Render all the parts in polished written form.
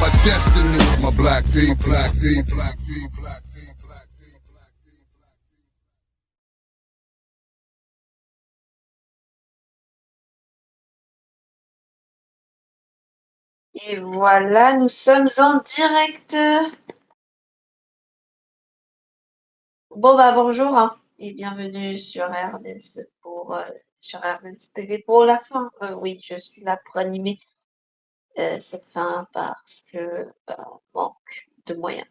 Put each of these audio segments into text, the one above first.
my destiny. My black people, black people, black people, black people, black people, black people, black people. Et voilà, nous sommes en direct. Bon bah bonjour hein, et bienvenue sur RDS sur RDS TV pour la fin. Oui, je suis là pour animer cette fin parce que manque de moyens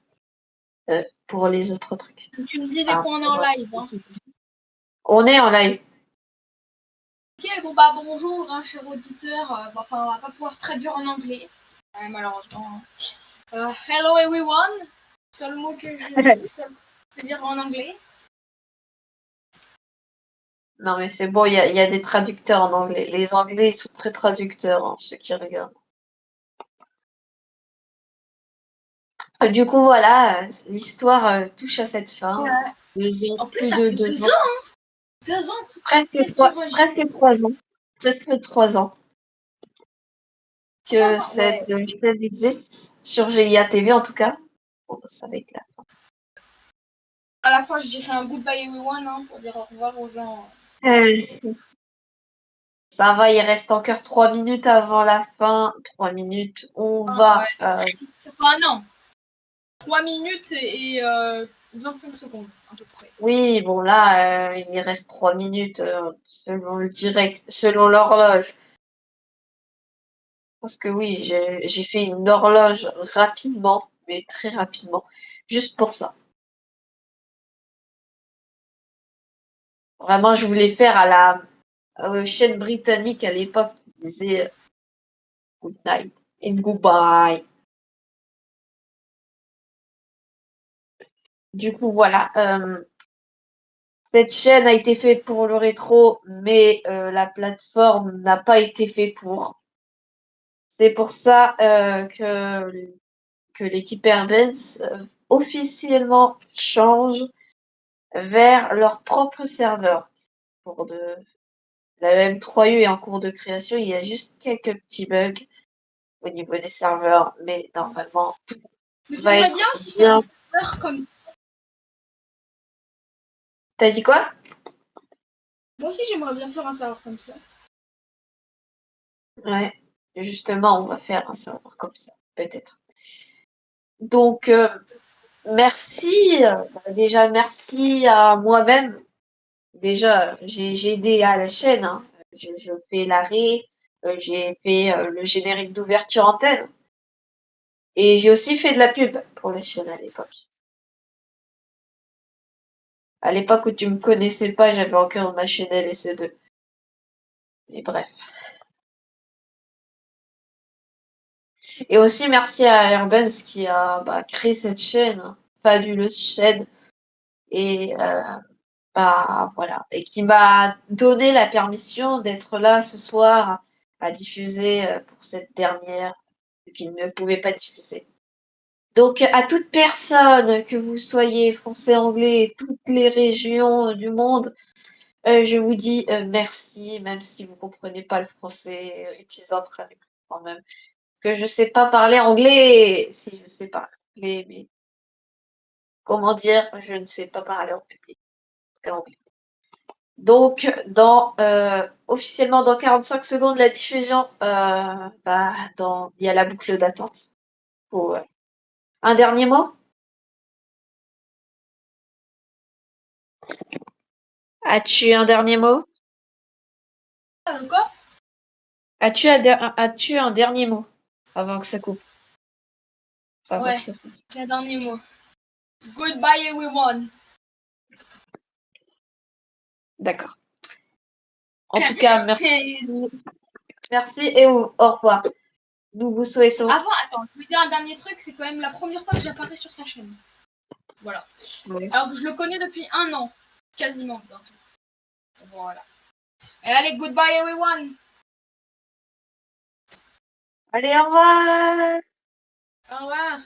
pour les autres trucs. Tu me dis dès qu'on est en live. Hein. On est en live. Ok, bon bah bonjour, hein, cher auditeur. Enfin, on va pas pouvoir traduire en anglais, malheureusement. Hello everyone, seul mot que je peux dire en anglais. Non mais c'est bon, il y a des traducteurs en anglais. Les anglais, ils sont très traducteurs, hein, ceux qui regardent. Du coup, voilà, l'histoire touche à cette fin. Ouais. 2 ans, En plus, plus ça de fait 2 2 ans. ans, hein. 2 ans. Presque 3 ans. Presque 3 ans que 3 ans, cette ouais. chaîne existe, sur GIA TV en tout cas. Bon, ça va être la fin. À la fin, je dirais un goodbye everyone hein, pour dire au revoir aux gens. Ça va, il reste encore 3 minutes avant la fin. 3 minutes, on va... Enfin, non. 3 minutes et 25 secondes, à peu près. Oui, bon là, il reste 3 minutes selon le direct, selon l'horloge. Parce que oui, j'ai fait une horloge rapidement, mais très rapidement, juste pour ça. Vraiment, je voulais faire à la chaîne britannique à l'époque qui disait good night and goodbye. Du coup, voilà. Cette chaîne a été faite pour le rétro, mais la plateforme n'a pas été faite pour. C'est pour ça que l'équipe Airbenz officiellement change vers leur propre serveur. La M3U est en cours de création, il y a juste quelques petits bugs au niveau des serveurs, mais normalement tout Mais va j'aimerais être bien aussi faire bien. un serveur comme ça. T'as dit quoi? Moi aussi, j'aimerais bien faire un serveur comme ça. Ouais, justement, on va faire un serveur comme ça, peut-être. Donc, merci, déjà merci à moi-même. Déjà, j'ai aidé à la chaîne, hein. Je fais l'arrêt, j'ai fait le générique d'ouverture antenne. Et j'ai aussi fait de la pub pour la chaîne à l'époque. À l'époque où tu me connaissais pas, j'avais encore ma chaîne LSE2. Mais bref. Et aussi merci à Airbenz qui a créé cette chaîne, hein, fabuleuse chaîne. Et voilà. Et qui m'a donné la permission d'être là ce soir à diffuser pour cette dernière, qu'il ne pouvait pas diffuser. Donc à toute personne, que vous soyez français, anglais, toutes les régions du monde, je vous dis merci, même si vous comprenez pas le français, utilisez un traducteur quand même. Parce que je sais pas parler anglais, si je sais parler anglais, mais comment dire, je ne sais pas parler en public anglais. Donc, officiellement dans 45 secondes, la diffusion, il y a la boucle d'attente. Un dernier mot? As-tu un dernier mot? Quoi? As-tu un dernier mot avant que ça coupe? Avant Ouais, que ça fasse. j'ai un dernier mot. Goodbye everyone. D'accord. En tout cas, merci. Merci et au revoir. Nous vous souhaitons. Attends, je veux dire un dernier truc, c'est quand même la première fois que j'apparais sur sa chaîne. Voilà. Ouais. Alors que je le connais depuis 1 an, quasiment. Voilà. Et allez, goodbye everyone. Allez, au revoir! Au revoir.